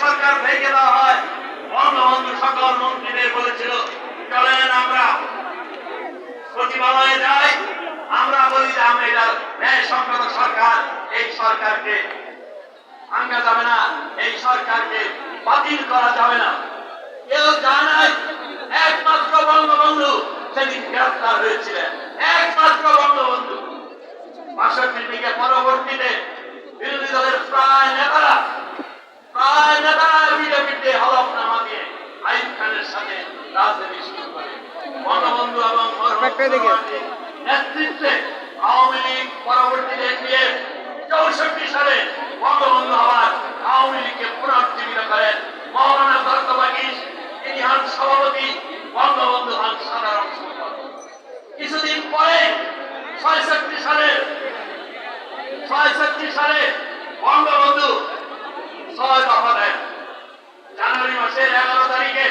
সরকার ভেঙে দেওয়া হয়, বঙ্গবন্ধু সকল মন্ত্রীদের বলেছিল চলেন আমরা সচিবালয়ে যাই, আমরা বলি যে আমরা এটা ন্যায়সঙ্গত সরকার, এই সরকারকে ভাঙা যাবে না, এই সরকারকে বাতিল করা যাবে না। কেউ জানায় একমাত্র বঙ্গবন্ধু সেদিন গ্রেফতার হয়েছিলেন, একমাত্র বঙ্গবন্ধু। ৬২ থেকে পরবর্তীতে বিরোধী দলের প্রায় নেতারা বিজেপিতে হলফনামা দিয়ে আইয়ুব খানের সাথে রাজনীতি শুরু করে। বঙ্গবন্ধু এবং নেতৃত্বে আওয়ামী লীগ পরবর্তীতে গিয়ে ৬৪ সালে বঙ্গবন্ধু আবার আওয়ামী লীগকে পুনর্জীবিত করেন। মৌলানা দত্তবাগীশ তিনি হন সভাপতি, বঙ্গবন্ধু হন সাধারণ সম্পাদক। কিছুদিন পরে ৬৬ সালে বঙ্গবন্ধু ৬ দফা দেন। জানুয়ারি মাসের 11 তারিখে